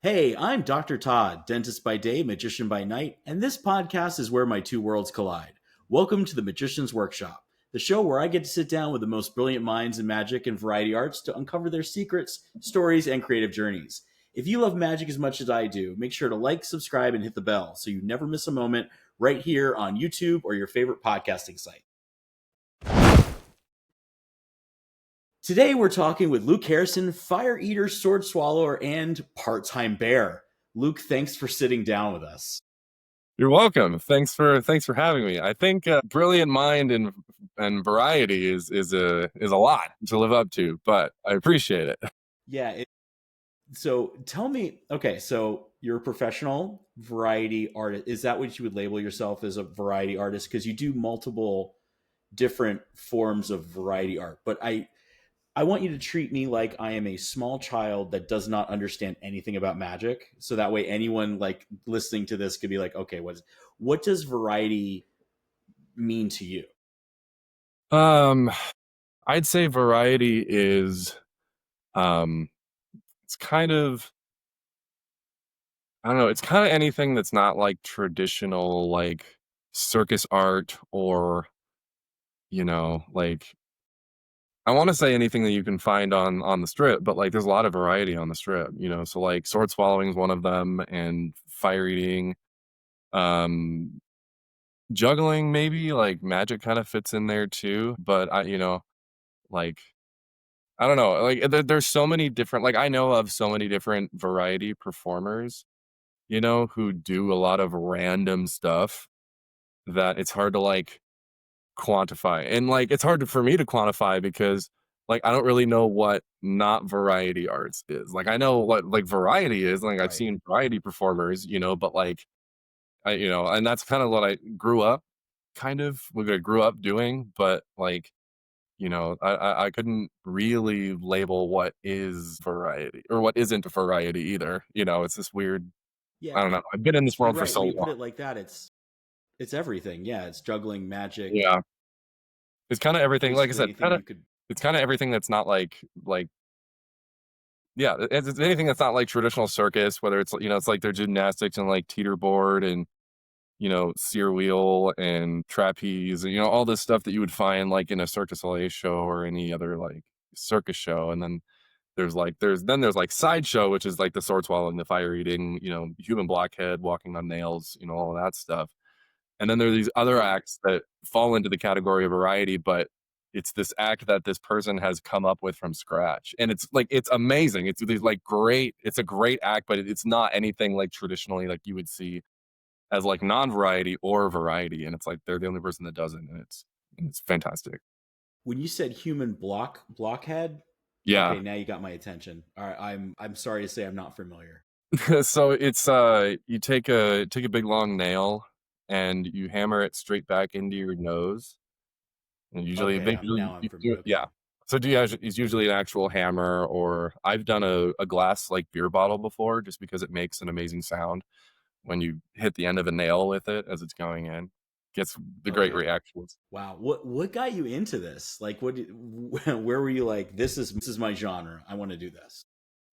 Hey, I'm Dr. Todd, dentist by day, magician by night, and this podcast is where my two worlds collide. Welcome to the Magician's Workshop, the show where I get to sit down with the most brilliant minds in magic and variety arts to uncover their secrets, stories, and creative journeys. If you love magic as much as I do, make sure to like, subscribe, and hit the bell so you never miss a moment right here on YouTube or your favorite podcasting site. Today we're talking with Luke Harrison, fire eater, sword swallower, and part-time bear. Luke, thanks for sitting down with us. You're welcome. Thanks for having me. I think brilliant mind and variety is a lot to live up to, but I appreciate it. Yeah. So tell me, okay, so you're a professional variety artist. Is that what you would label yourself as, a variety artist? Because you do multiple different forms of variety art. But I want you to treat me like I am a small child that does not understand anything about magic. So that way anyone like listening to this could be like, okay, what does variety mean to you? I'd say variety is it's kind of, I don't know, it's kind of anything that's not like traditional like circus art or, like I want to say anything that you can find on the strip, but like there's a lot of variety on the strip, so like sword swallowing is one of them, and fire eating. Um, Juggling, maybe, like, magic kinda fits in there too, but like, I don't know, like, there's so many different, like, I know of so many different variety performers, who do a lot of random stuff that it's hard to, like, quantify, and, like, it's hard for me to quantify because, like, I don't really know what not variety arts is. Like, I know what, like, variety is, like, I've Right. seen variety performers, but, like, and that's kinda what I grew up kind of what I grew up doing, but, like, I couldn't really label what is variety or what isn't variety either, it's this weird, Yeah, I don't know. I've been in this you're world for right. so When you put long. it like that, it's everything. Yeah, it's juggling, magic, Yeah. It's kinda everything, like I basically said, anything you could. it's kinda everything that's not like yeah, it's anything that's not like traditional circus, whether it's, it's like their gymnastics and, like, teeterboard and, sear wheel and trapeze, and, all this stuff that you would find, like, in a Circus Soleil show or any other, like, circus show, and then there's like sideshow, which is like the sword swallowing, the fire eating, human blockhead, walking on nails, all of that stuff. And then there are these other Right. acts that fall into the category of variety, but it's this act that this person has come up with from scratch. And it's like it's amazing. It's a great act, but it's not anything like traditionally like you would see as like non-variety or variety. And it's like they're the only person that does it. And it's fantastic. When you said human blockhead, Yeah. okay, now you got my attention. All right, I'm sorry to say I'm not familiar. So it's you take a big long nail and you hammer it straight back into your nose. And usually Okay, eventually now I'm you from. do, Okay. yeah. So do you actually, it's usually an actual hammer, or I've done a glass like beer bottle before just because it makes an amazing sound when you hit the end of a nail with it as it's going in. Gets the great Okay. reactions. Wow. What got you into this? Like, where were you like, this is my genre. I want to do this.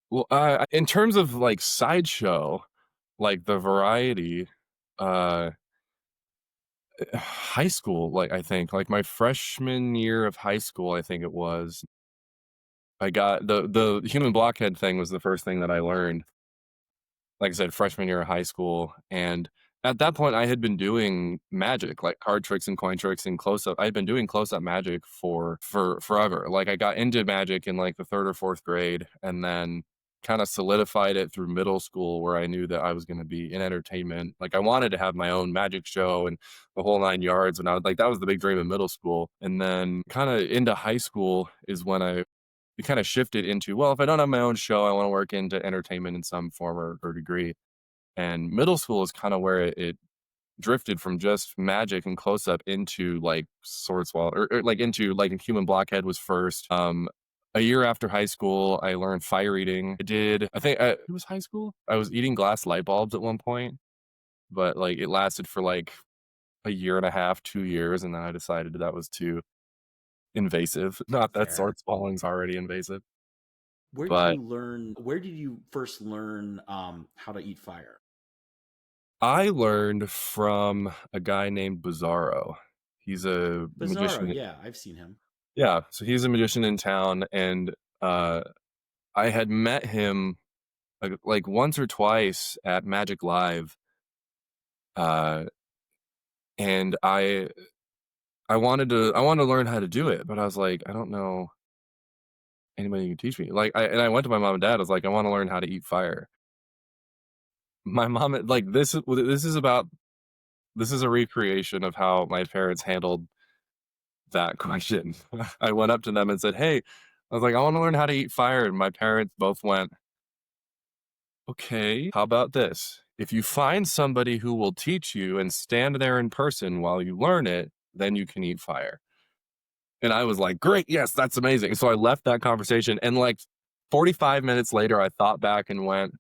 Well, in terms of like sideshow, like the variety, uh high school, like, I think, like, my freshman year of high school, I think it was, I got the human blockhead thing was the first thing that I learned, like I said, freshman year of high school, and at that point, I had been doing magic, like card tricks and coin tricks and close-up. I'd been doing close-up magic for forever. Like, I got into magic in, like, the 3rd or 4th grade, and then kinda solidified it through middle school where I knew that I was gonna be in entertainment. Like, I wanted to have my own magic show and the whole 9 yards, and I was like, that was the big dream in middle school, and then kinda into high school is when it kinda shifted into, well, if I don't have my own show, I wanna work into entertainment in some form or degree. And middle school is kinda where it drifted from just magic and close up into, like, sword swallow or, like, into, like, human blockhead was first. A year after high school, I learned fire eating. I think, it was high school? I was eating glass light bulbs at one point, but, like, it lasted for, like, a year and a half, 2 years, and then I decided that was too invasive. Not that Fair. sword swallowing's already invasive. But where did you first learn how to eat fire? I learned from a guy named Bizarro. He's a Bizarro, magician. yeah, I've seen him. Yeah, so he's a magician in town, and uh, I had met him like once or twice at Magic Live, uh, and I wanted to learn how to do it, but I was like, I don't know anybody who can teach me. I went to my mom and dad. I was like, I want to learn how to eat fire. My mom like this is a recreation of how my parents handled that question. I went up to them and said, "Hey," I was like, "I want to learn how to eat fire," and my parents both went, "Okay, how about this? If you find somebody who will teach you and stand there in person while you learn it, then you can eat fire." And I was like, "Great, yes, that's amazing." So I left that conversation, and like 45 minutes later, I thought back and went,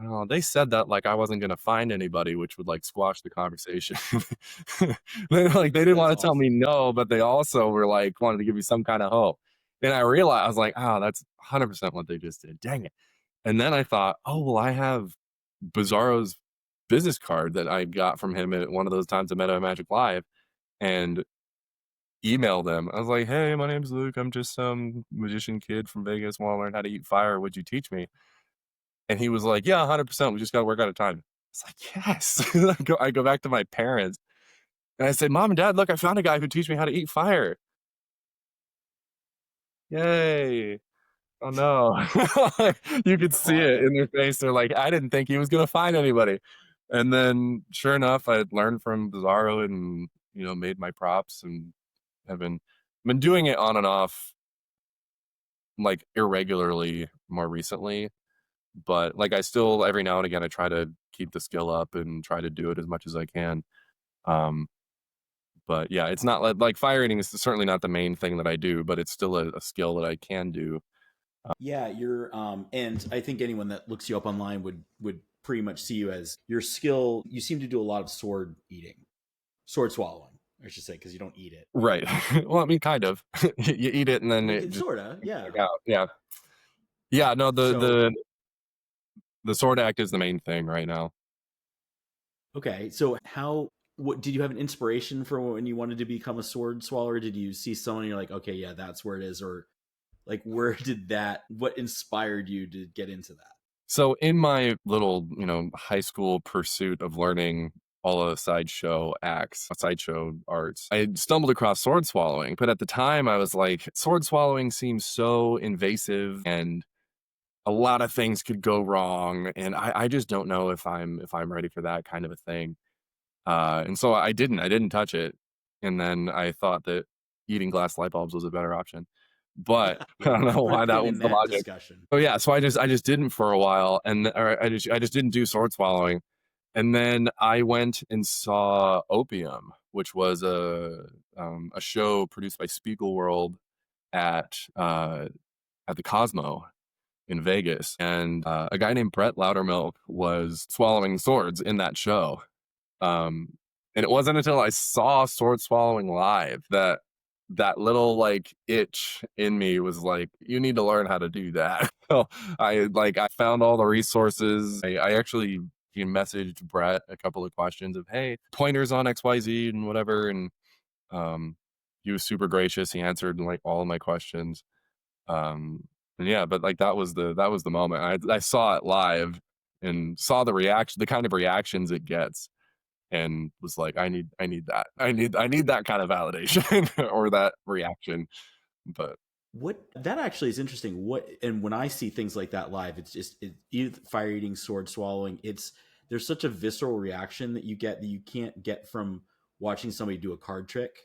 "Oh, they said that like I wasn't gonna find anybody, which would like squash the conversation." They didn't That's want to tell me awesome. no, but they also were like wanted to give me some kind of hope. And I realized I was like, "Oh, that's 100% what they just did. Dang it." And then I thought, "Oh, well, I have Bizarro's business card that I got from him at one of those times I met him at Magic Live and emailed them." I was like, "Hey, my name's Luke. I'm just some magician kid from Vegas. Want to learn how to eat fire. Would you teach me?" And he was like, "Yeah, 100%. We just got to work out a time." It's like, "Yes." I go back to my parents and I said, "Mom and Dad, look, I found a guy who teach me how to eat fire." Yay. Oh no. You You could see caught it in them. their face. They're like, I didn't think he was gonna find anybody. And then sure enough, I had learned from Bizarro and, made my props and have been doing it on and off, like, irregularly more recently. But, like, I still every now and again, I try to keep the skill up and try to do it as much as I can. Um, but yeah, it's not like fire eating is certainly not the main thing that I do, but it's still a skill that I can do. Yeah, you're and I think anyone that looks you up online would pretty much see you as your skill. You seem to do a lot of sword eating, sword swallowing, I should say, because you don't eat it. Right. Well, I mean, kind of. You eat it and then Well, it just sorta, comes yeah. back out. Yeah. Yeah, no, So the sword act is the main thing right now. okay, so how? What did you have an inspiration for when you wanted to become a sword swallower? Did you see someone and you're like, okay, yeah, that's where it is, or like where did that? What inspired you to get into that? So in my little, high school pursuit of learning all of the sideshow arts, I stumbled across sword swallowing. But at the time I was like, sword swallowing seems so invasive and a lot of things could go wrong. And I just don't know if I'm ready for that kind of a thing. And so I didn't touch it. And then I thought that eating glass light bulbs was a better option. But I Yeah, don't know put a why that pin was in the that logic. discussion. Oh yeah, so I just didn't for a while, and or I just didn't do sword swallowing, and then I went and saw Opium, which was a show produced by Spiegelworld at at the Cosmo in Vegas, and a guy named Brett Loudermilk was swallowing swords in that show. Um, and it wasn't until I saw sword swallowing live that that little like itch in me was like, you need to learn how to do that. So I found all the resources. I actually messaged Brett a couple of questions of hey pointers on XYZ and whatever, and um, he was super gracious. He answered like all of my questions. Um, and yeah, but like that was the moment. I saw it live and saw the kind of reactions it gets and was like, I need that. I need that kind of validation or that reaction. But What that actually is interesting. What and when I see things like that live, it's just either fire eating, sword swallowing. It's there's such a visceral reaction that you get that you can't get from watching somebody do a card trick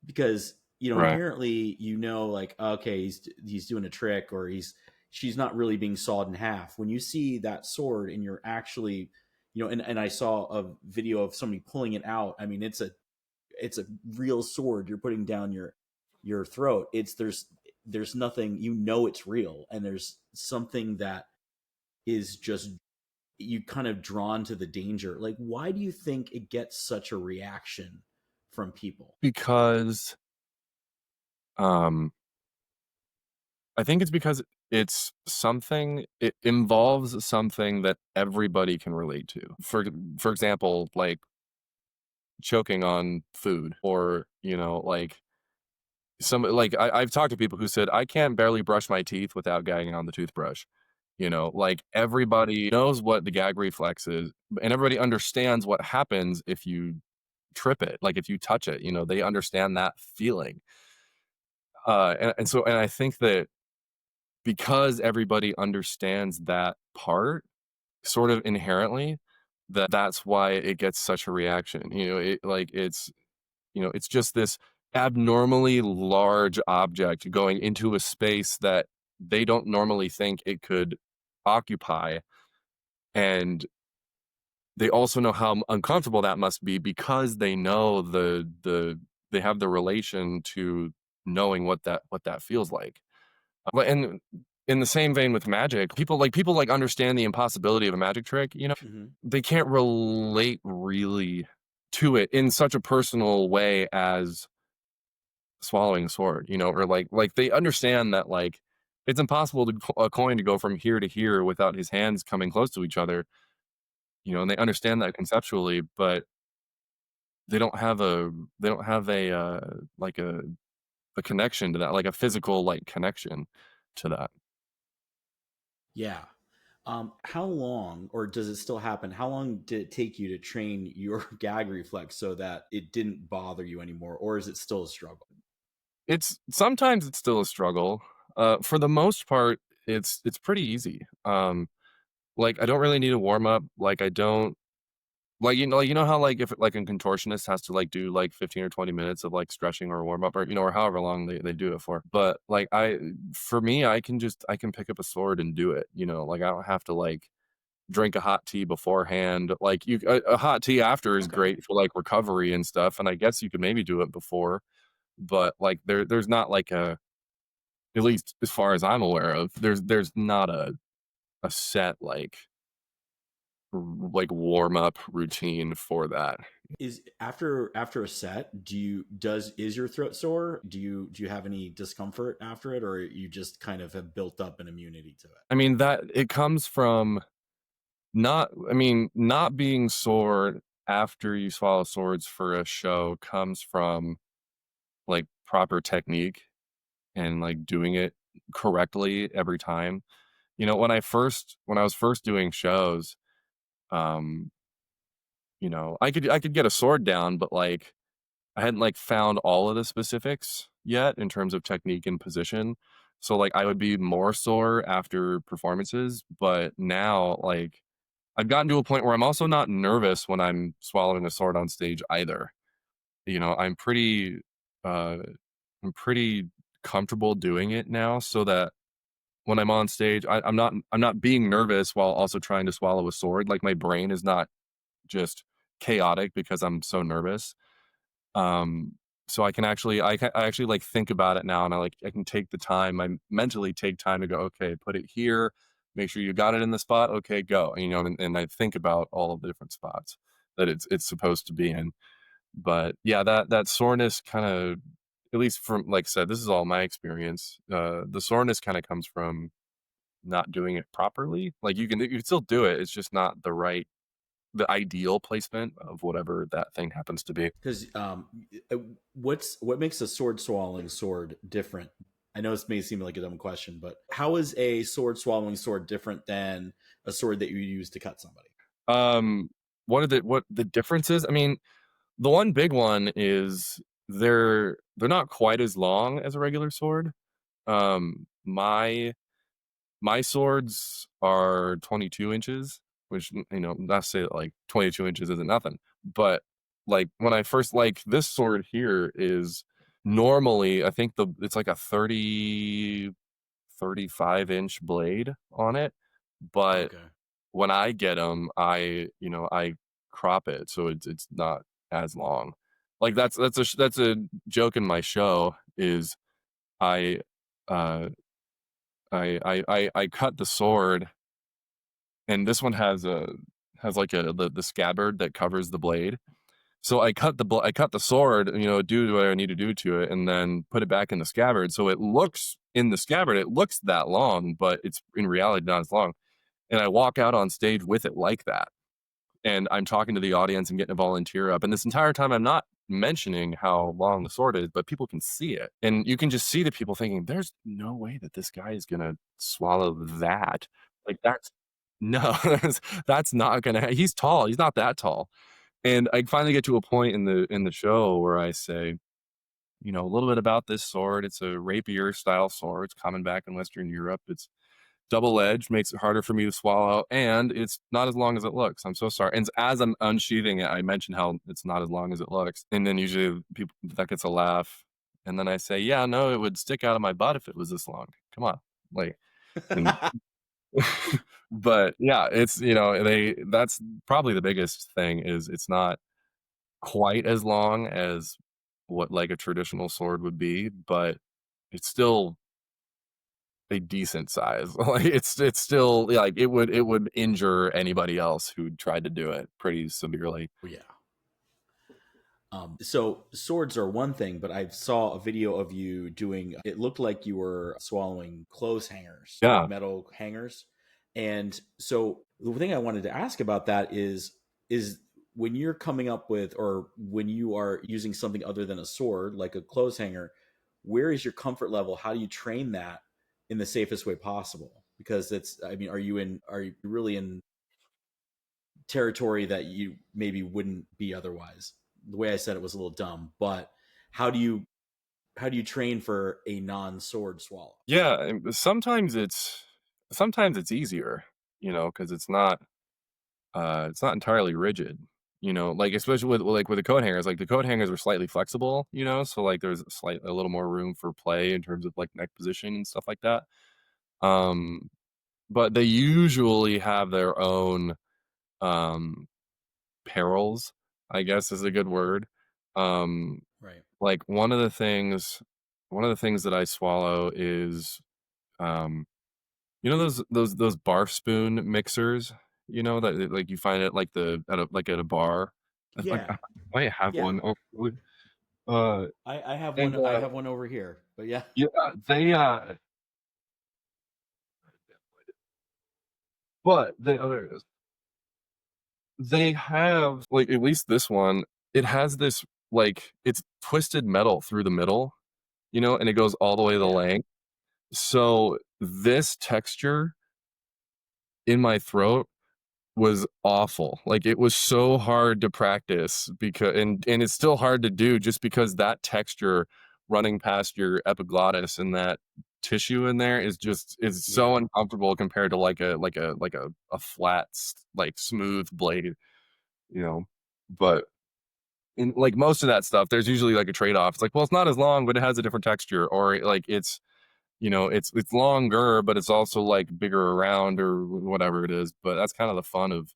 because right. inherently like okay he's doing a trick or she's not really being sawed in half when you see that sword and you're actually and I saw a video of somebody pulling it out. I mean it's a real sword you're putting down your throat. There's nothing, it's real, and there's something that is just you kind of drawn to the danger. Like why do you think it gets such a reaction from people? Because um I think it's because it involves something that everybody can relate to. For example, like choking on food or, like I've talked to people who said, "I can't barely brush my teeth without gagging on the toothbrush." Like everybody knows what the gag reflex is, and everybody understands what happens if you trip it, like if you touch it, they understand that feeling. And I think that because everybody understands that part sort of inherently, that's why it gets such a reaction. It's just this abnormally large object going into a space that they don't normally think it could occupy. And they also know how uncomfortable that must be because they know they have the relation to knowing what that feels like. And in the same vein with magic, people understand the impossibility of a magic trick, Hmm. they can't relate really to it in such a personal way as swallowing a sword, or like they understand that like it's impossible to a coin to go from here to here without his hands coming close to each other, and they understand that conceptually, but they don't have like a connection to that, like a physical like connection to that. Yeah. How long, or does it still happen? How long did it take you to train your gag reflex so that it didn't bother you anymore, or is it still a struggle? It's still a struggle. For the most part, it's pretty easy. Like I don't really need a warm up. Like I don't like how like if like a contortionist has to like do like 15 or 20 minutes of like stretching or warm up or or however long they do it for. But like for me, I can pick up a sword and do it. Like I don't have to like drink a hot tea beforehand. Like a hot tea after is Okay. great for like recovery and stuff. And I guess you could maybe do it before, but like there's not like a, at least as far as I'm aware of, there's not a set like warm up routine for that. Is after a set, is your throat sore? Do you have any discomfort after it, or you just kind of have built up an immunity to it? I mean that it comes from not being sore after you swallow swords for a show comes from like proper technique and like doing it correctly every time. When I was first doing shows, um, I could get a sword down, but like I hadn't like found all of the specifics yet in terms of technique and position. So like I would be more sore after performances, but now like I've gotten to a point where I'm also not nervous when I'm swallowing a sword on stage either. You know, uh I'm pretty comfortable doing it now so that when I'm on stage, I'm not being nervous while also trying to swallow a sword. Like my brain is not just chaotic because I'm so nervous. Um, so I actually like think about it now, and I can take the time. I mentally take time to go, okay, put it here, make sure you got it in the spot. Okay, go. And I think about all of the different spots that it's supposed to be in. But yeah, that soreness kind of, at least from like I said, this is all my experience. The soreness kind of comes from not doing it properly. Like you can still do it. It's just not the ideal placement of whatever that thing happens to be. Because what makes a sword swallowing sword different? I know this may seem like a dumb question, but how is a sword swallowing sword different than a sword that you use to cut somebody? Um, what the differences? I mean, the one big one is they're not quite as long as a regular sword. My swords are 22 inches, which, not to say that like 22 inches isn't nothing, but like when I first, like this sword here is normally, I think it's like a 35-inch blade on it. But Okay. when I get them, I crop it so it's not as long. Like that's a joke in my show is I, uh, I cut the sword, and this one has like the scabbard that covers the blade. So I cut the sword, do what I need to do to it, and then put it back in the scabbard. So it looks in the scabbard, it looks that long, but it's in reality not as long. And I walk out on stage with it like that. And I'm talking to the audience and getting a volunteer up. And this entire time, I'm not mentioning how long the sword is, but people can see it. And you can just see the people thinking, there's no way that this guy is going to swallow that. Like, that's no, that's not going to, he's tall. He's not that tall. And I finally get to a point in the show where I say, a little bit about this sword. It's a rapier style sword. It's common back in Western Europe. It's double edged, makes it harder for me to swallow, and it's not as long as it looks. I'm so sorry. And as I'm unsheathing it, I mention how it's not as long as it looks. And then usually people that gets a laugh. And then I say, yeah, no, it would stick out of my butt if it was this long. Come on. Like, and but yeah, it's that's probably the biggest thing is it's not quite as long as what like a traditional sword would be, but it's still a decent size. Like it's still like it would injure anybody else who tried to do it pretty severely. Yeah. So swords are one thing, but I saw a video of you doing. It looked like you were swallowing clothes hangers, like Yeah. metal hangers. And so the thing I wanted to ask about that is when you're coming up with, or when you are using something other than a sword, like a clothes hanger, where is your comfort level? How do you train that in the safest way possible? Because it's, I mean, are you really in territory that you maybe wouldn't be otherwise? The way I said it was a little dumb, but how do you how do you train for a non-sword swallow? Yeah, and sometimes it's easier, because it's not entirely rigid. Like especially with the coat hangers, like the coat hangers are slightly flexible, so like there's a little more room for play in terms of like neck position and stuff like that. Um, but they usually have their own um perils, I guess is a good word. Um, Right. like one of the things that I swallow is, um, those barf spoon mixers, that like you find at like at a bar. I Yeah. might have Yeah. one. Oh, uh, I have and one. I have one over here. But yeah. yeah, there it is. They have like at least this one. It has this like it's twisted metal through the middle, and it goes all the way the Yeah. length. So this texture in my throat was awful. Like it was so hard to practice because and it's still hard to do just because that texture running past your epiglottis and that tissue in there is so Yeah. uncomfortable compared to like a flat like smooth blade, you know. But in like most of that stuff, there's usually like a trade-off. It's like, well, it's not as long, but it has a different texture, or like it's longer, but it's also like bigger around or whatever it is. But that's kind of the fun of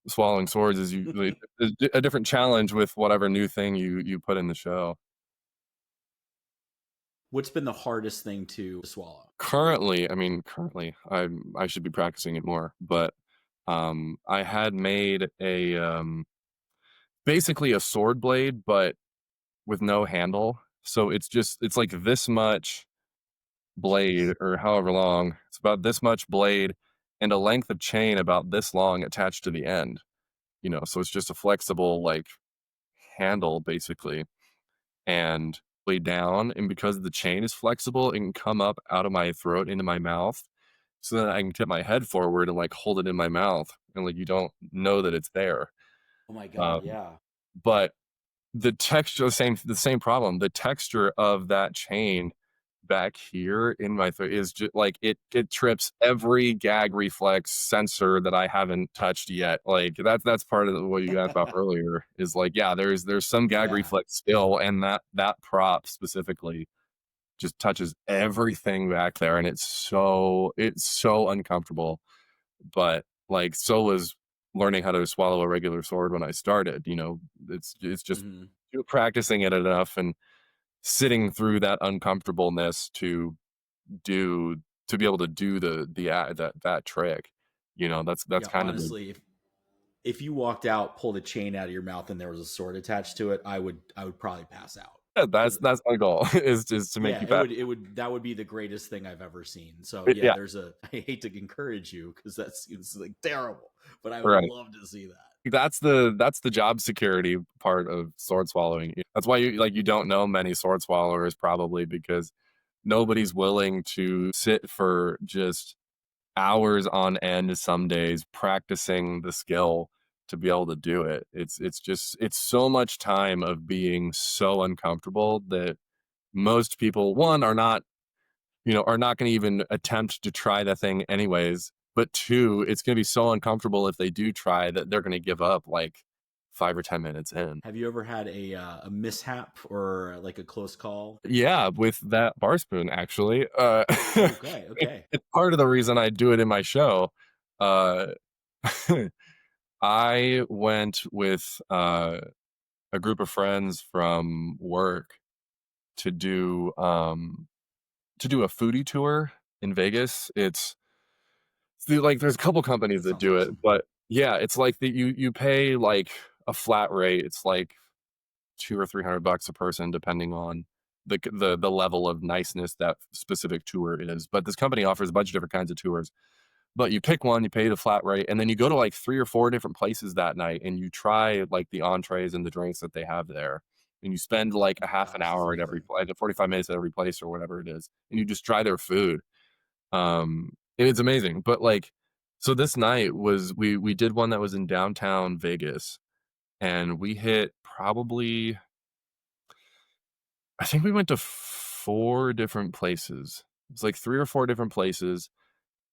swallowing swords is there's a different challenge with whatever new thing you put in the show. What's been the hardest thing to swallow? Currently, I should be practicing it more, but I had made a basically a sword blade, but with no handle. So it's like this much blade Jeez. or however long. It's about this much blade and a length of chain about this long attached to the end. So it's just a flexible like handle basically and lay down. And because the chain is flexible, it can come up out of my throat into my mouth. So that I can tip my head forward and like hold it in my mouth and like you don't know that it's there. Oh my god. Um, Yeah. but the same problem. The texture of that chain back here in my throat is just like it trips every gag reflex sensor that I haven't touched yet. Like that's part of what you asked about earlier is like, yeah, there's some gag Yeah. reflex still, and that prop specifically just touches everything back there, and it's so uncomfortable. But like so was learning how to swallow a regular sword when I started. It's just Hmm. practicing it enough and sitting through that uncomfortableness do to be able to do that trick. That's Yeah. kind of the Honestly, if you walked out, pulled a chain out of your mouth, and there was a sword attached to it, I would probably pass out. Yeah, Because that's my goal is to make yeah, you pass. that would be the greatest thing I've ever seen. So yeah, Yeah, there's a I hate to encourage you because that seems like terrible, but I would right. love to see that. That's the job security part of sword swallowing. That's why you don't know many sword swallowers probably because nobody's willing to sit for just hours on end some days practicing the skill to be able to do it. It's so much time of being so uncomfortable that most people one are not going to even attempt to try the thing anyways. But two, it's going to be so uncomfortable if they do try that they're going to give up like 5 or 10 minutes in. Have you ever had a mishap or like a close call? Yeah, with that bar spoon, actually. Okay, okay. It's part of the reason I do it in my show. Uh, I went with a group of friends from work to do um, to do a foodie tour in Vegas. Like there's a couple companies That that sounds do it, awesome. but yeah, it's like you pay like a flat rate. It's like 200 or 300 bucks a person, depending on the level of niceness that specific tour is. But this company offers a bunch of different kinds of tours. But you pick one, you pay the flat rate, and then you go to like 3 or 4 different places that night, and you try like the entrees and the drinks that they have there. And you spend like a half an Gosh, that's hour at every, amazing. like 45 minutes at every place or whatever it is, and you just try their food. And it's amazing. But like, so this night was we did one that was in downtown Vegas, and we hit probably I think we went to 4 different places. It's like 3 or 4 different places.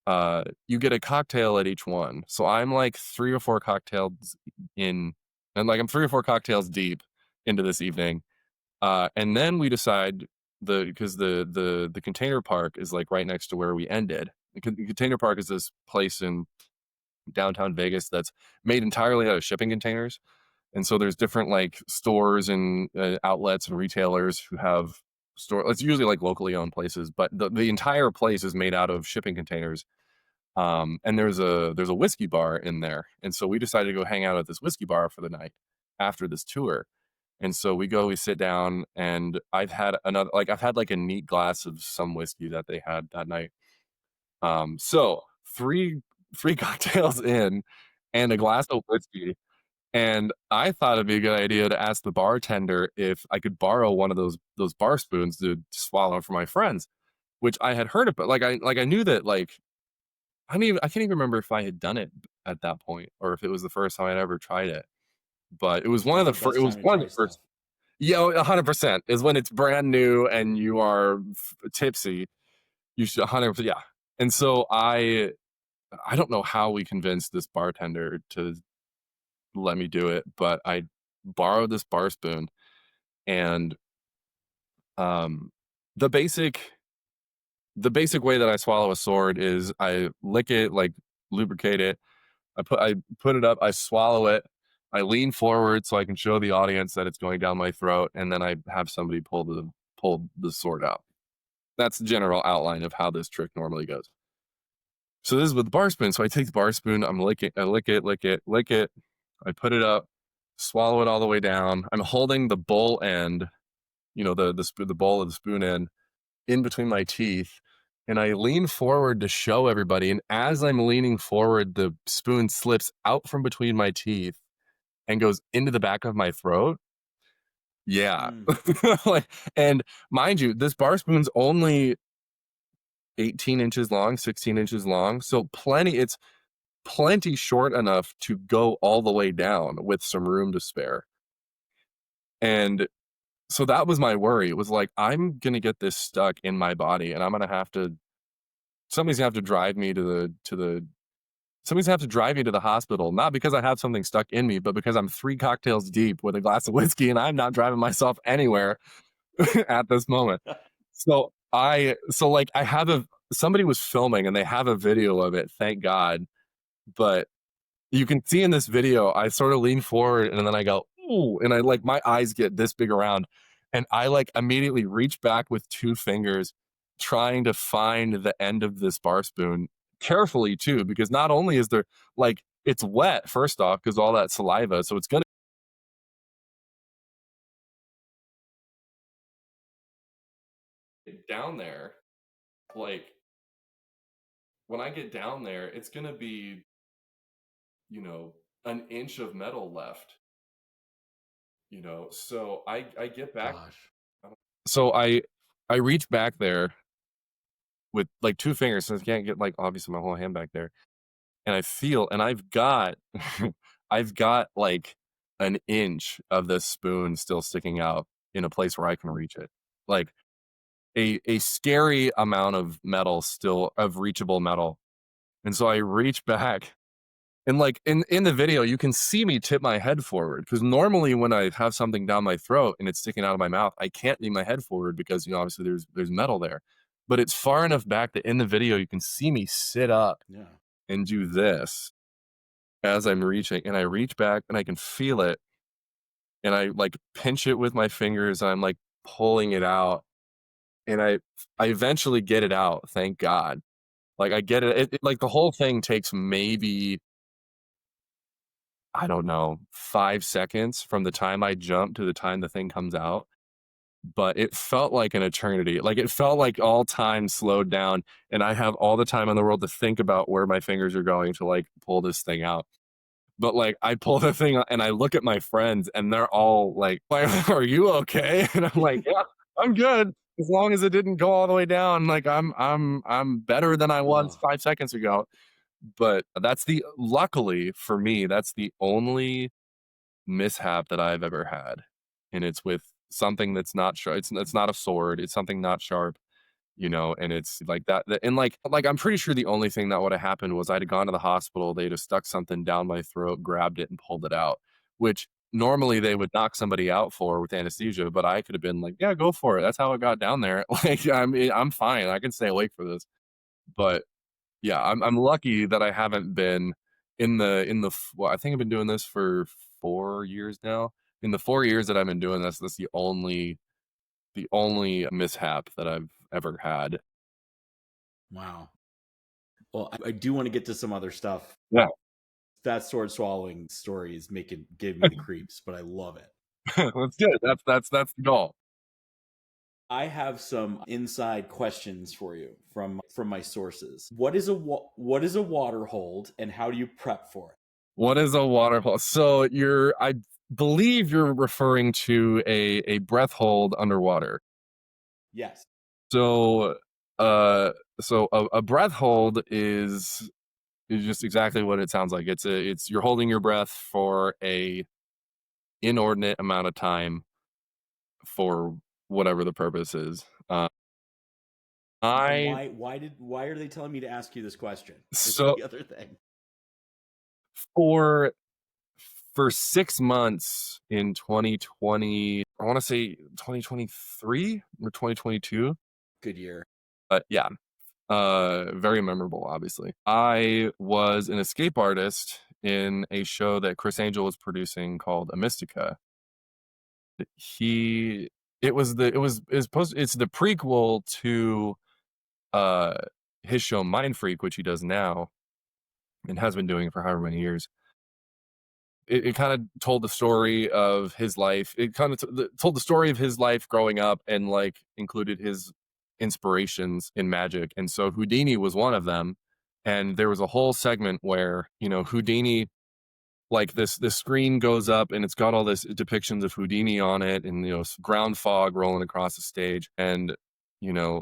You get a cocktail at each one. So I'm like 3 or 4 cocktails in and like I'm 3 or 4 cocktails deep into this evening. And then we decide because the container park is like right next to where we ended. The container park is this place in downtown Vegas that's made entirely out of shipping containers. And so there's different like stores and outlets and retailers who have store. It's usually like locally owned places, but the entire place is made out of shipping containers. And there's a whiskey bar in there, and so we decided to go hang out at this whiskey bar for the night after this tour. And so we sit down, and I've had like a neat glass of some whiskey that they had that night. So three cocktails in, and a glass of whiskey and I thought it'd be a good idea to ask the bartender if I could borrow one of those bar spoons to swallow for my friends, which I had heard about. I knew that I can't even remember if I had done it at that point or if it was the first time I'd ever tried it. But it was one of It's the the first. best It was time to one of try the first. stuff. Yeah, 100% is when it's brand new and you are tipsy. You should 100%. Yeah. And so I don't know how we convinced this bartender to let me do it, but I borrowed this bar spoon and um the basic the basic way that I swallow a sword is I lick it, like lubricate it. I put it up, I swallow it, I lean forward so I can show the audience that it's going down my throat, and then I have somebody pull the sword out. That's the general outline of how this trick normally goes. So this is with the bar spoon. So I take the bar spoon, I lick it, lick it, lick it. I put it up, swallow it all the way down. I'm holding the bowl end, the bowl of the spoon end in between my teeth, and I lean forward to show everybody. And as I'm leaning forward, the spoon slips out from between my teeth and goes into the back of my throat. Yeah. Mm. Like, and mind you, this bar spoon's only 18 inches long, 16 inches long. So it's plenty short enough to go all the way down with some room to spare. And so that was my worry. It was like, I'm going to get this stuck in my body and I'm going to have to, somebody's going to have to drive me somebody's going to have to drive me to the hospital, not because I have something stuck in me, but because I'm 3 cocktails deep with a glass of whiskey and I'm not driving myself anywhere at this moment. So I have somebody was filming and they have a video of it, thank God. But you can see in this video, I sort of lean forward and then I go, ooh, and I like my eyes get this big around. And I like immediately reach back with 2 fingers, trying to find the end of this bar spoon carefully too, because not only is there like it's wet first off because all that saliva, so it's gonna get down there. Like when I get down there, it's gonna be, you know, an inch of metal left. So I get back. Gosh. So I reach back there with like two fingers, so I can't get like obviously my whole hand back there, and I feel, and I've got I've got like an inch of this spoon still sticking out in a place where I can reach it. Like a scary amount of metal, still of reachable metal. And so I reach back, and like in the video you can see me tip my head forward, because normally when I have something down my throat and it's sticking out of my mouth, I can't lean my head forward because obviously there's metal there. But it's far enough back that in the video you can see me sit up Yeah. and do this as I'm reaching, and I reach back and I can feel it, and I like pinch it with my fingers, and I'm like pulling it out, and I eventually get it out, thank God. Like I get it, like the whole thing takes maybe, I don't know, 5 seconds from the time I jump to the time the thing comes out, but it felt like an eternity. Like it felt like all time slowed down, and I have all the time in the world to think about where my fingers are going to like pull this thing out. But like I pull the thing and I look at my friends and they're all like, "Are you okay?" And I'm like, "Yeah, I'm good. As long as it didn't go all the way down, like I'm better than I was Oh, 5 seconds ago." But that's the luckily for me, that's the only mishap that I've ever had. And it's with something that's not sharp. It's not a sword. It's something not sharp, and it's like that, and like I'm pretty sure the only thing that would have happened was I'd have gone to the hospital, they'd have stuck something down my throat, grabbed it and pulled it out, which normally they would knock somebody out for with anesthesia, but I could have been like, yeah, go for it, that's how it got down there. Like I'm fine, I can stay awake for this. But yeah, I'm lucky that I haven't been well, I think I've been doing this for 4 years now. In the 4 years that I've been doing this, that's the only mishap that I've ever had. wow. Well, I do want to get to some other stuff. Yeah. That sword swallowing story is making give me the creeps, but I love it. That's good. That's the goal. I have some inside questions for you from my sources. What is a water hold, and how do you prep for it? What is a waterfall? So I believe you're referring to a breath hold underwater. Yes. So uh a breath hold is just exactly what it sounds like. It's you're holding your breath for a inordinate amount of time for whatever the purpose is. And I why are they telling me to ask you this question? Is so the other thing. for for 6 months in 2020, I want to say 2023 or 2022. Good year. But yeah, very memorable, obviously. I was an escape artist in a show that Chris Angel was producing called A Mystica. He, it's the prequel to uh, his show Mind Freak, which he does now and has been doing for however many years. It kind of told the story of his life. It kind of told the story of his life growing up, and like included his inspirations in magic. And so Houdini was one of them. And there was a whole segment where, Houdini, like this screen goes up and it's got all this depictions of Houdini on it, and ground fog rolling across the stage, and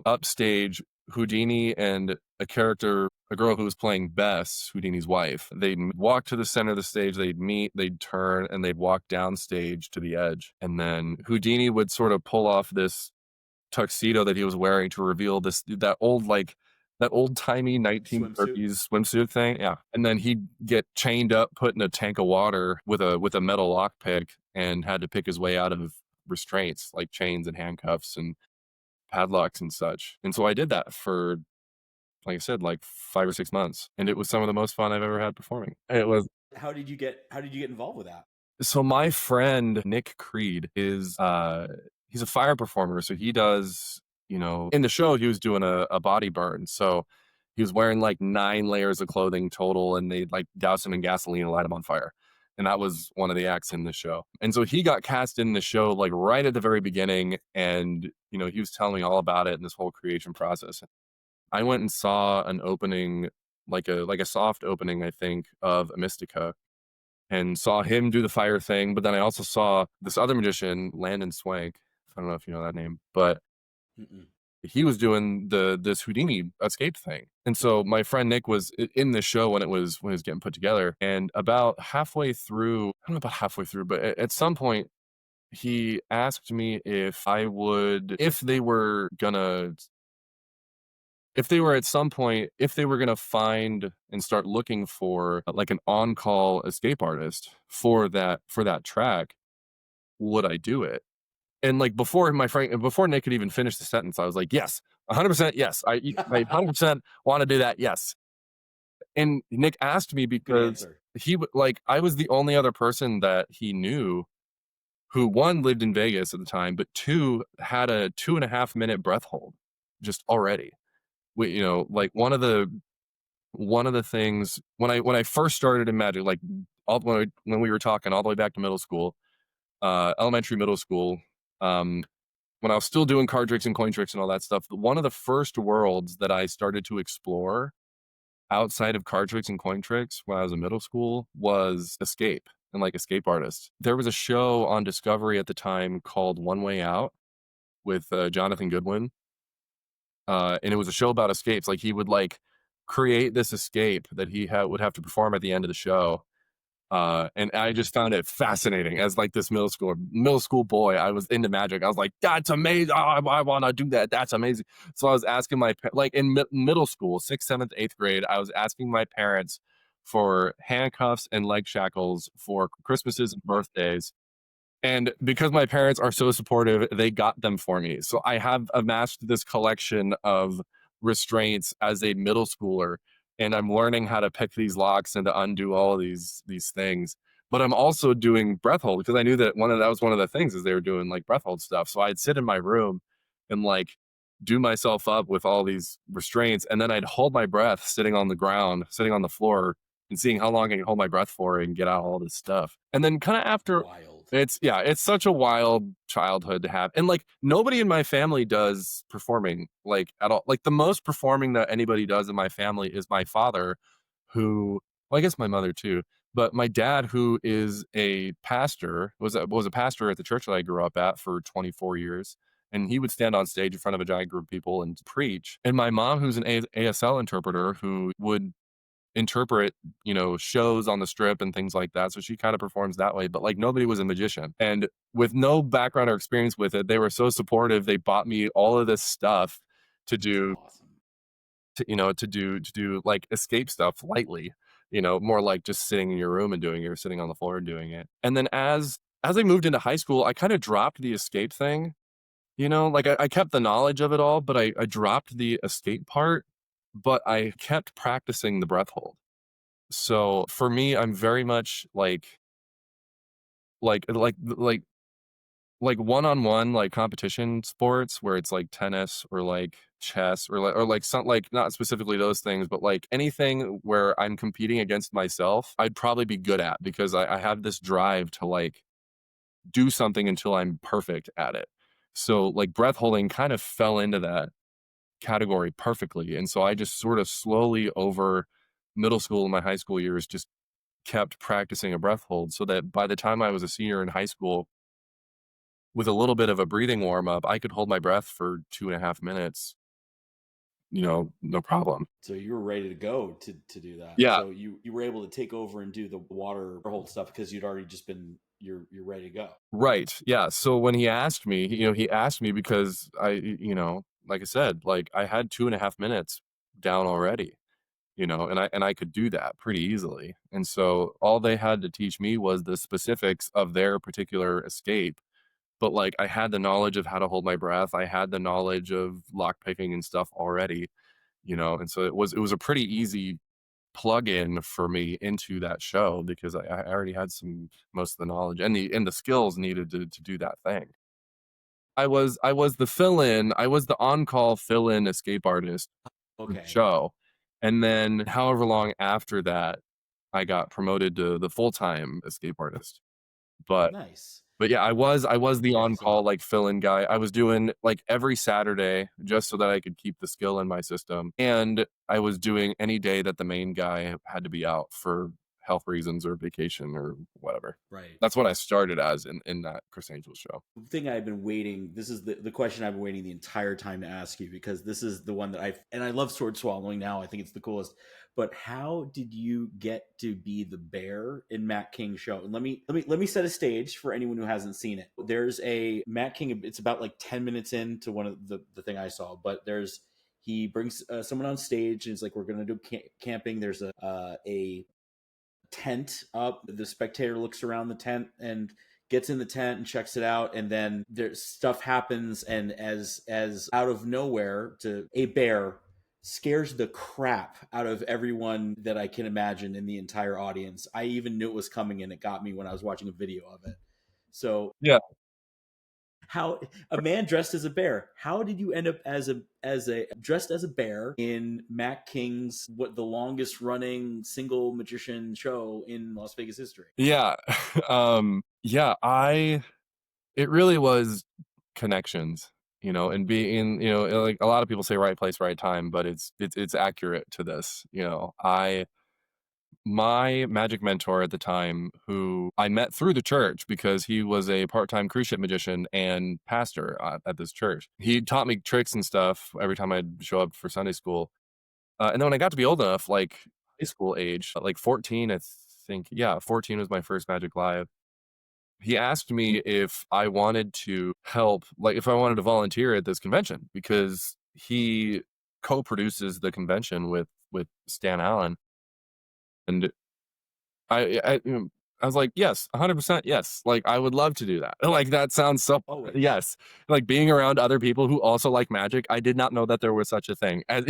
upstage, Houdini and a girl who was playing Bess, Houdini's wife, they'd walk to the center of the stage, they'd meet, they'd turn, and they'd walk down stage to the edge, and then Houdini would sort of pull off this tuxedo that he was wearing to reveal that old timey Swimsuit. 1930s swimsuit thing. Yeah. And then he'd get chained up, put in a tank of water with a metal lockpick, and had to pick his way out of restraints like chains and handcuffs and padlocks and such. And so I did that for, like I said, like 5 or 6 months. And it was some of the most fun I've ever had performing. It was. How did you get involved with that? So my friend Nick Creed is he's a fire performer. So he does, in the show he was doing a body burn. So He was wearing like 9 layers of clothing total, and they'd like douse him in gasoline and light him on fire. And that was one of the acts in the show. And so he got cast in the show like right at the very beginning. And, he was telling me all about it and this whole creation process. I went and saw an opening, like a soft opening, I think, of a Mystica, and saw him do the fire thing. But then I also saw this other magician, Landon Swank. I don't know if you know that name, but Mm-mm. he was doing this Houdini escape thing. And so my friend Nick was in the show when it was getting put together. And about halfway through, I don't know about halfway through, but at some point he asked me if they were at some point, if they were gonna find and start looking for like an on-call escape artist for that track, would I do it? And like before Nick could even finish the sentence, I was like, yes, 100% yes. I 100% want to do that. Yes. And Nick asked me Good because answer. I was the only other person that he knew who, one, lived in Vegas at the time, but two, had a 2.5 minute breath hold just already. Like one of the things when I first started in magic, like when we were talking all the way back to middle school, elementary, middle school, um, when I was still doing card tricks and coin tricks and all that stuff, one of the first worlds that I started to explore outside of card tricks and coin tricks when I was in middle school was escape and like escape artists. There was a show on Discovery at the time called One Way Out with Jonathan Goodwin, and it was a show about escapes. Like he would like create this escape that would have to perform at the end of the show. And I just found it fascinating as like this middle school boy. I was into magic. I was like, that's amazing. Oh, I want to do that. That's amazing. So I was asking like in middle school, sixth, seventh, eighth grade, I was asking my parents for handcuffs and leg shackles for Christmases and birthdays. And because my parents are so supportive, they got them for me. So I have amassed this collection of restraints as a middle schooler, and I'm learning how to pick these locks and to undo all of these things. But I'm also doing breath hold because I knew that that was one of the things is they were doing like breath hold stuff. So I'd sit in my room and like do myself up with all these restraints, and then I'd hold my breath sitting on the ground, sitting on the floor, and seeing how long I can hold my breath for and get out all this stuff. And then kind of after Wild. it's such a wild childhood to have. And like nobody in my family does performing like at all. Like the most performing that anybody does in my family is my father, who, well, I guess my mother too, but my dad, who is a pastor, was a pastor at the church that I grew up at for 24 years. And he would stand on stage in front of a giant group of people and preach. And my mom, who's an ASL interpreter, who would interpret, shows on the strip and things like that. So she kind of performs that way, but like nobody was a magician. And with no background or experience with it, they were so supportive. They bought me all of this stuff to That's do, awesome. to do like escape stuff lightly, more like just sitting in your room and doing it or sitting on the floor and doing it. And then as I moved into high school, I kind of dropped the escape thing. Like I kept the knowledge of it all, but I dropped the escape part, but I kept practicing the breath hold. So for me, I'm very much like like like like one-on-one like competition sports where it's like tennis or like chess or like some like not specifically those things, but like anything where I'm competing against myself, I'd probably be good at because I have this drive to like do something until I'm perfect at it. So like breath holding kind of fell into that category perfectly. And so I just sort of slowly over middle school and my high school years just kept practicing a breath hold so that by the time I was a senior in high school, with a little bit of a breathing warm up, I could hold my breath for 2.5 minutes, no problem. So you were ready to go to do that. Yeah, So you were able to take over and do the water hold stuff because you'd already just been you're ready to go. right. Yeah. So when he asked me because like I said, like I had 2.5 minutes down already, and I could do that pretty easily. And so all they had to teach me was the specifics of their particular escape. But like I had the knowledge of how to hold my breath. I had the knowledge of lock picking and stuff already, and so it was a pretty easy plug in for me into that show because I already had most of the knowledge and the skills needed to do that thing. I was the fill in, I was the on call fill in escape artist for the Okay. show. And then however long after that, I got promoted to the full-time escape artist. But Nice. yeah, I was the Okay, so on-call, like, fill-in guy. I was doing, like, every Saturday just so that I could keep the skill in my system, and I was doing any day that the main guy had to be out for health reasons or vacation or whatever. right. That's what I started as in that Chris Angel show. Thing I've been waiting. This is the question I've been waiting the entire time to ask you because this is the one that and I love sword swallowing now. I think it's the coolest. But how did you get to be the bear in Matt King's show? And let me set a stage for anyone who hasn't seen it. There's a Matt King. It's about like 10 minutes into one of the thing I saw, but there's he brings someone on stage and it's like we're gonna do camping. There's a tent up. The spectator looks around the tent and gets in the tent and checks it out, and then there's stuff happens, and as out of nowhere, to a bear scares the crap out of everyone that I can imagine in the entire audience. I even knew it was coming, and it got me when I was watching a video of it. So Yeah. how a man dressed as a bear, how did you end up as a dressed as a bear in Matt King's what the longest running single magician show in Las Vegas history? Yeah. Yeah, I it really was connections, and being, like, a lot of people say right place, right time, but it's accurate to this, I my magic mentor at the time, who I met through the church because he was a part-time cruise ship magician and pastor at this church. He taught me tricks and stuff every time I'd show up for Sunday school. And then when I got to be old enough, like high school age, like 14, I think, yeah, 14 was my first Magic Live. He asked me if I wanted to help, like if I wanted to volunteer at this convention because he co-produces the convention with Stan Allen. And I was like, "Yes, 100% yes." Like, I would love to do that. Like, that sounds so Always. yes. Like, being around other people who also like magic, I did not know that there was such a thing. As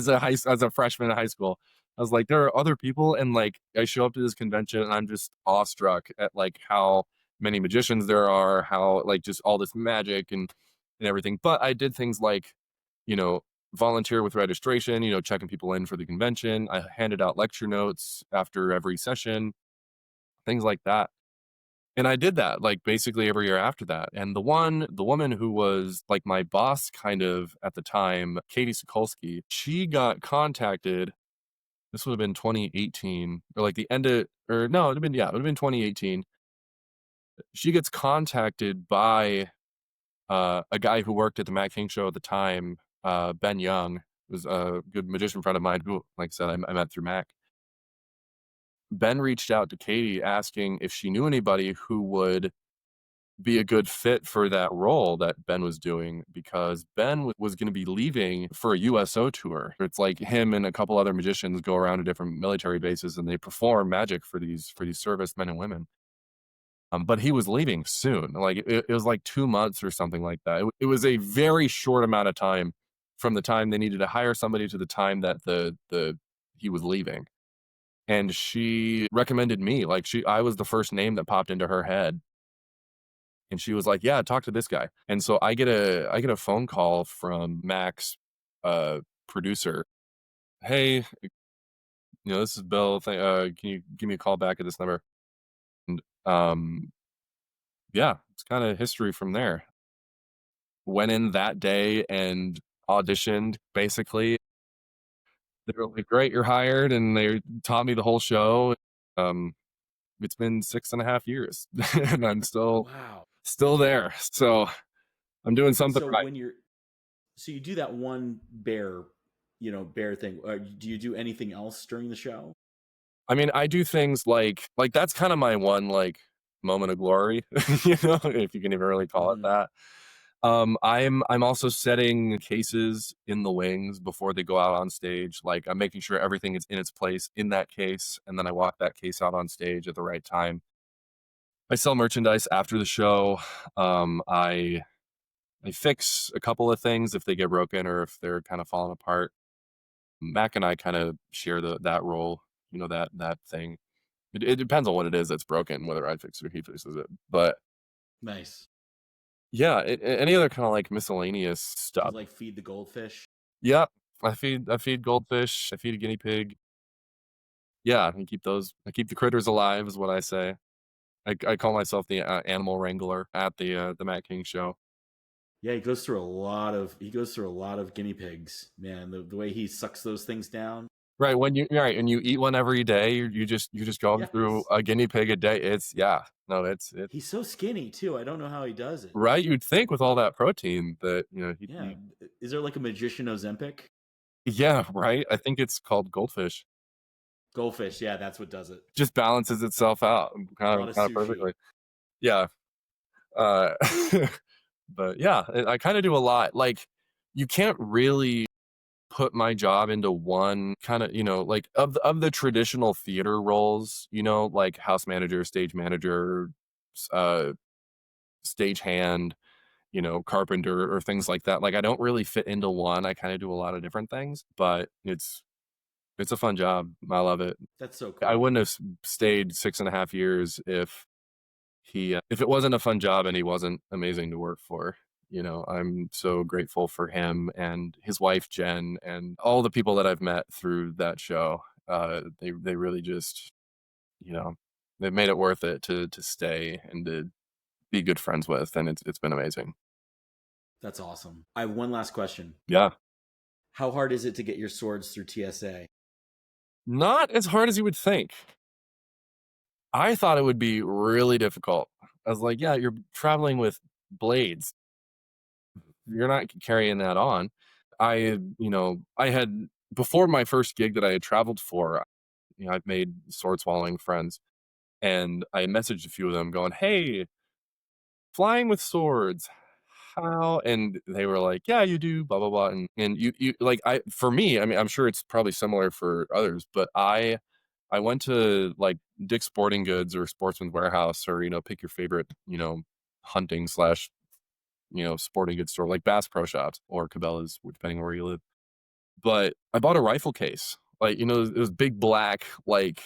a freshman in high school, I was like, "There are other people," and, like, I show up to this convention, and I'm just awestruck at, like, how many magicians there are, how, like, just all this magic and everything. But I did things like, you know, volunteer with registration, checking people in for the convention. I handed out lecture notes after every session, things like that. And I did that like basically every year after that. And the woman who was like my boss kind of at the time, Katie Sokolsky, she got contacted. This would have been 2018 or like the end of, or no, it would have been, yeah, it would have been 2018. She gets contacted by a guy who worked at the Matt King show at the time, Ben Young, was a good magician friend of mine who, like I said, I met through Mac. Ben reached out to Katie asking if she knew anybody who would be a good fit for that role that Ben was doing because Ben was going to be leaving for a USO tour. It's like him and a couple other magicians go around to different military bases and they perform magic for these service men and women. But he was leaving soon. Like it was like 2 months or something like that. It was a very short amount of time from the time they needed to hire somebody to the time that the he was leaving. And she recommended me. Like I was the first name that popped into her head. And she was like, "Yeah, talk to this guy." And so I get a phone call from Mac's producer. "Hey, this is Bill. Can you give me a call back at this number?" And yeah, it's kind of history from there. Went in that day and auditioned, basically. They were like, "Great, you're hired," and they taught me the whole show. Um, it's been 6.5 years, and I'm Wow. still there. So I'm doing something So right. when you're so you do that one bear, bear thing. Do you do anything else during the show? I mean, I do things like that's kind of my one like moment of glory, if you can even really call it Hmm. that. I'm also setting cases in the wings before they go out on stage. Like I'm making sure everything is in its place in that case, and then I walk that case out on stage at the right time. I sell merchandise after the show. I fix a couple of things if they get broken or if they're kind of falling apart. Mac and I kind of share that role, that thing. It depends on what it is that's broken, whether I fix it or he fixes it. But Nice. yeah, any other kind of like miscellaneous Do you stuff. like feed the goldfish? Yeah. I feed goldfish, I feed a guinea pig. Yeah, I keep the critters alive is what I say. I call myself the, animal wrangler at the Matt King show. Yeah, he goes through a lot of guinea pigs, man. The way he sucks those things down. Right, and you eat one every day, you're just going Yeah, through a guinea pig a day, it's yeah, no, it's he's so skinny too. I don't know how he does it. right, you'd think with all that protein that, he'd Yeah, be is there like a magician Ozempic? yeah, right, I think it's called goldfish. Goldfish, yeah, that's what does it. Just balances itself out A kind lot of of kind of sushi. perfectly. Yeah, uh, but yeah, I kinda do a lot, like, you can't really put my job into one kinda, like, of the traditional theater roles, like house manager, stage manager, s stagehand, carpenter or things like that. Like, I don't really fit into one. I kinda do a lot of different things, but it's a fun job. I love it. That's so I cool. wouldn't have stayed 6.5 years if it wasn't a fun job and he wasn't amazing to work for. I'm so grateful for him and his wife, Jen, and all the people that I've met through that show. They really just, you know, they've made it worth it to stay and to be good friends with, and it's been amazing. That's awesome. I have one last question. Yeah. How hard is it to get your swords through TSA? Not as hard as you would think. I thought it would be really difficult. I was like, "Yeah, you're traveling with blades. You're not carrying that on." I had before my first gig that I had traveled for, I've made sword swallowing friends, and I messaged a few of them going, "Hey, flying with swords, how?" And they were like, "Yeah, you do, blah blah blah." And you like I for me, I mean, I'm sure it's probably similar for others, but I went to like Dick's Sporting Goods or Sportsman's Warehouse or pick your favorite hunting slash sporting goods store like Bass Pro Shops or Cabela's, depending on where you live. But I bought a rifle case. Like, it was big black, like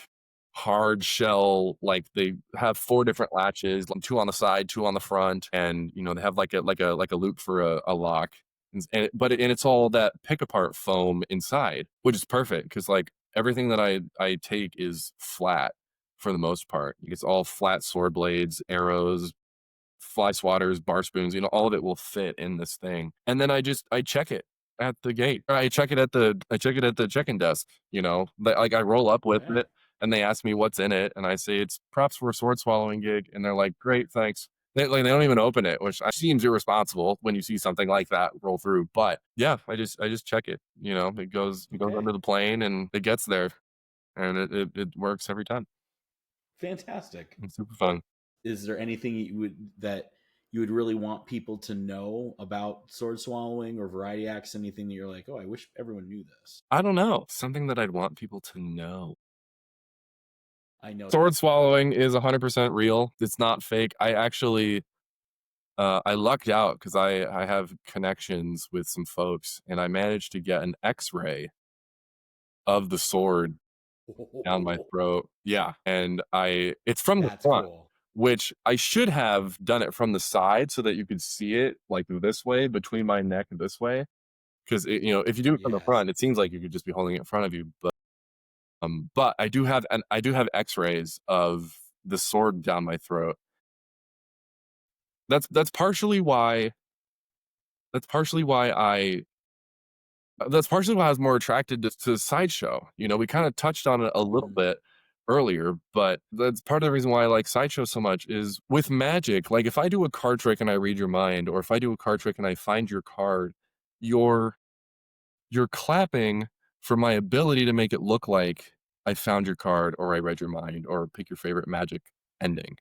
hard shell, like they have four different latches, like two on the side, two on the front, and they have like a loop for a lock. And it's all that pick apart foam inside, which is perfect because like everything that I take is flat for the most part. It's all flat sword blades, arrows, fly swatters, bar spoons, all of it will fit in this thing. And then I check it at the gate. Or I check it at the check-in desk, Like I roll up with Yeah. it and they ask me what's in it and I say it's props for a sword swallowing gig and they're like, "Great, thanks." They don't even open it, which seems irresponsible when you see something like that roll through. But yeah, I just check it. It goes Okay. under the plane and it gets there and it works every time. Fantastic. It's super fun. Is there anything you would really want people to know about sword swallowing or variety acts? Anything that you're like, oh, I wish everyone knew this. I don't know. Something that I'd want people to know. I know. Sword swallowing is 100% real. It's not fake. I lucked out because I have connections with some folks, and I managed to get an X-ray of the sword down my throat. Yeah, and it's from the That's front, cool. which I should have done it from the side so that you could see it, like, this way, between my neck this way. 'Cause if you do it from the Yes. front, it seems like you could just be holding it in front of you, but I do have X-rays of the sword down my throat. That's that's partially why that's partially why I was more attracted to sideshow. We kind of touched on it a little Mhm. bit earlier, but that's part of the reason why I like sideshow so much is with magic. Like if I do a card trick and I read your mind, or if I do a card trick and I find your card, you're you're clapping for my ability to make it look like I found your card or I read your mind or pick your favorite magic ending.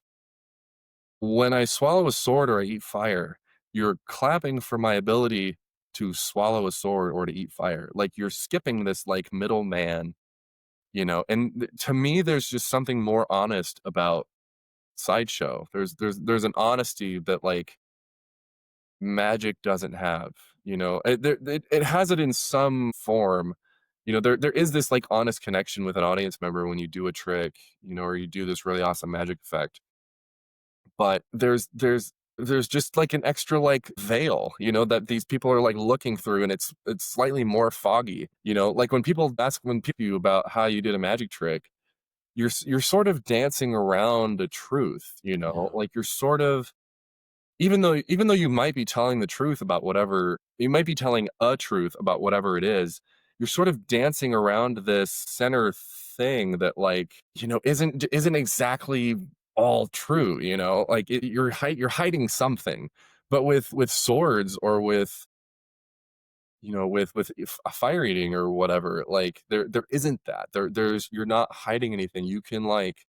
When I swallow a sword or I eat fire, you're clapping for my ability to swallow a sword or to eat fire. Like you're skipping this like middleman, to me, there's just something more honest about sideshow. There's an honesty that like magic doesn't have. It has it in some form. There is this like honest connection with an audience member when you do a trick, or you do this really awesome magic effect. But there's there's just like an extra like veil, that these people are like looking through, and it's slightly more foggy, like when people you about how you did a magic trick, you're sort of dancing around the truth, Yeah. like you're sort of, even though you might be telling the truth about whatever, you might be telling a truth about whatever it is, you're sort of dancing around this center thing that, like, isn't exactly all true, like you're hiding something. But with swords, or with fire eating or whatever, like there isn't that. There's You're not hiding anything. You can like,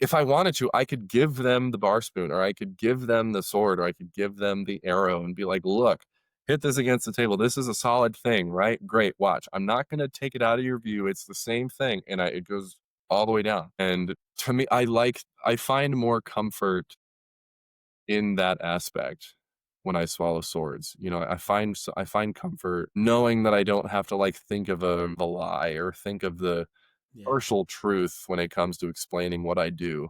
if I wanted to, I could give them the bar spoon, or I could give them the sword, or I could give them the arrow and be like, "Look, hit this against the table. This is a solid thing, right? Great, watch. I'm not gonna take it out of your view. It's the same thing." And it goes all the way down. And to me, I find more comfort in that aspect when I swallow swords. I find comfort knowing that I don't have to like think of a lie, or think of the Yeah. partial truth when it comes to explaining what I do.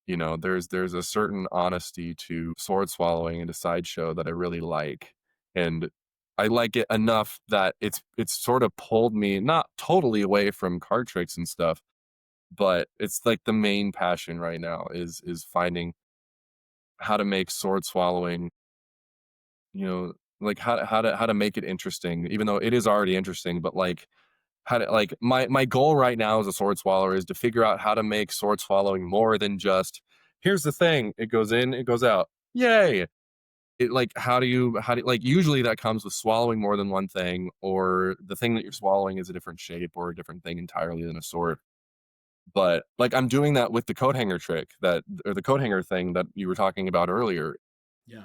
There's a certain honesty to sword swallowing and a sideshow that I really like. And I like it enough that it's sort of pulled me not totally away from card tricks and stuff, but it's like the main passion right now is finding how to make sword swallowing, you know, like how to make it interesting, even though it is already interesting, but like how to like my goal right now as a sword swallower is to figure out how to make sword swallowing more than just, here's the thing, it goes in, it goes out. Yay. It like how do you like, usually that comes with swallowing more than one thing, or the thing that you're swallowing is a different shape or a different thing entirely than a sword. But like I'm doing that with the coat hanger trick, that or the coat hanger thing that you were talking about earlier. Yeah.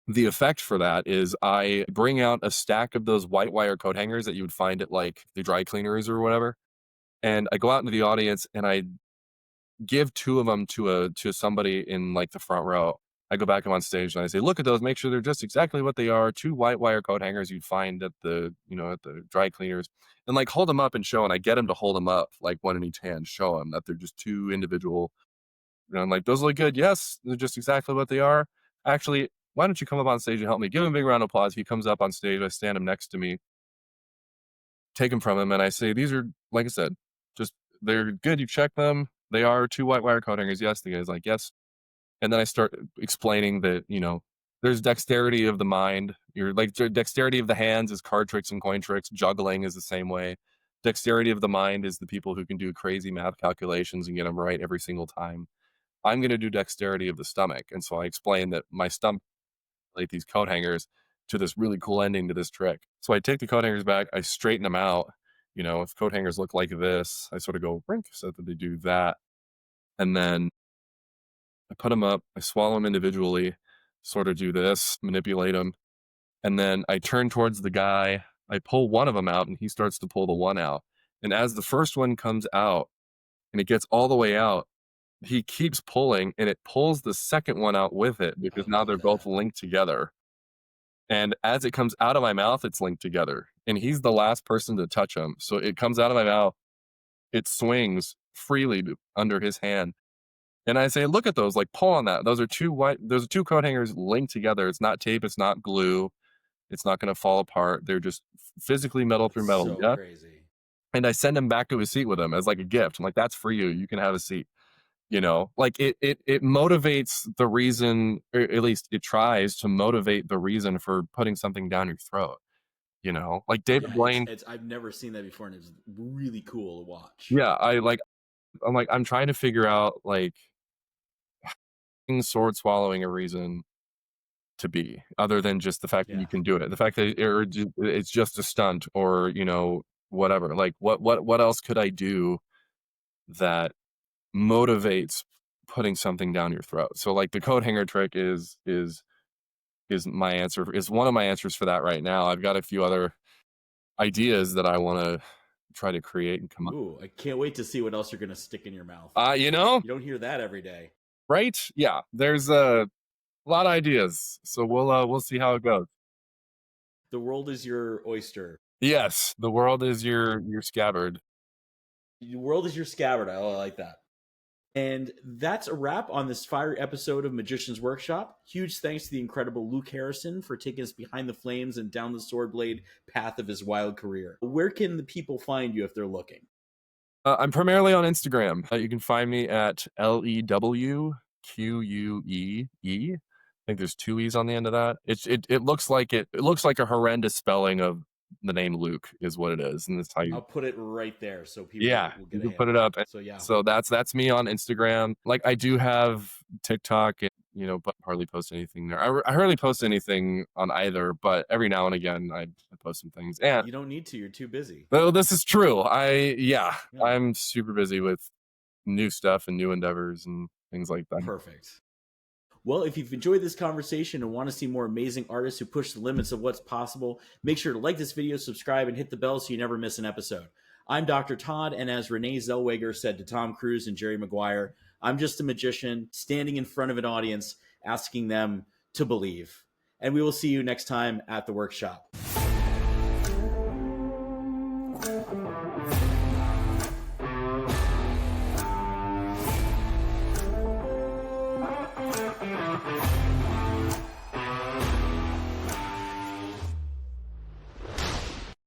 The effect for that is I bring out a stack of those white wire coat hangers that you would find at like the dry cleaners or whatever. And I go out into the audience and I give two of them to somebody in like the front row. I go back up on stage and I say, "Look at those. Make sure they're just exactly what they are. Two white wire coat hangers you'd find at the dry cleaners, and like hold them up and show." And I get them to hold them up, like one in each hand, show them that they're just two individual. I'm like, "Those look good. Yes, they're just exactly what they are. Actually, why don't you come up on stage and help me?" Give him a big round of applause. He comes up on stage. I stand him next to me, take them from him, and I say, "These are, like I said, just they're good. You check them. They are two white wire coat hangers." Yes, the guy's like, "Yes." And then I start explaining that, there's dexterity of the mind. You're like dexterity of the hands is card tricks and coin tricks. Juggling is the same way. Dexterity of the mind is the people who can do crazy math calculations and get them right every single time. I'm going to do dexterity of the stomach. And so I explain that my stomach, like these coat hangers, to this really cool ending to this trick. So I take the coat hangers back, I straighten them out. If coat hangers look like this, I sort of go rink so that they do that. And then I put them up, I swallow them individually, sort of do this, manipulate them, and then I turn towards the guy. I pull one of them out, and he starts to pull the one out. And as the first one comes out and it gets all the way out, he keeps pulling, and it pulls the second one out with it I because now love they're both that. linked together. And as it comes out of my mouth, it's linked together. And he's the last person to touch him. So it comes out of my mouth, it swings freely under his hand. And I say, "Look at those, like, pull on that. Those are two coat hangers linked together. It's not tape, it's not glue, it's not gonna fall apart. They're just physically metal through That's metal." so Yeah. crazy. And I send him back to his seat with him as like a gift. I'm like, "That's for you. You can have a seat." Like it motivates the reason, or at least it tries to motivate the reason for putting something down your throat. Like David Yeah, it's Blaine. it's I've never seen that before, and it's really cool to watch. Yeah, I'm trying to figure out like sword swallowing a reason to be, other than just the fact that you Yeah. can do it. The fact that it's just a stunt, or, whatever. Like what else could I do that motivates putting something down your throat? So like the coat hanger trick is my answer, is one of my answers for that right now. I've got a few other ideas that I want to try to create and come up. Ooh, I can't wait to see what else you're gonna stick in your mouth. You don't hear that every day. Right? Yeah, there's a lot of ideas. So we'll see how it goes. The world is your oyster. Yes, the world is your scabbard. The world is your scabbard. Oh, I like that. And that's a wrap on this fiery episode of Magician's Workshop. Huge thanks to the incredible Luke Harrison for taking us behind the flames and down the sword blade path of his wild career. Where can the people find you if they're looking? I'm primarily on Instagram. You can find me at LEWQUEE. I think there's two E's on the end of that. It looks like it looks like a horrendous spelling of the name Luke is what it is, and that's how you. I'll put it right there so people Yeah, will get you a can put handle it on up. it. So yeah, So that's me on Instagram. Like I do have TikTok, and but hardly post anything there. I hardly post anything on either, but every now and again I post some things. And you don't need to. You're too busy. oh, this is true. Yeah. I'm super busy with new stuff and new endeavors and things like that. Perfect. Well, if you've enjoyed this conversation and want to see more amazing artists who push the limits of what's possible, make sure to like this video, subscribe, and hit the bell so you never miss an episode. I'm Dr. Todd, and as Renee Zellweger said to Tom Cruise and Jerry Maguire, I'm just a magician standing in front of an audience asking them to believe. And we will see you next time at the workshop.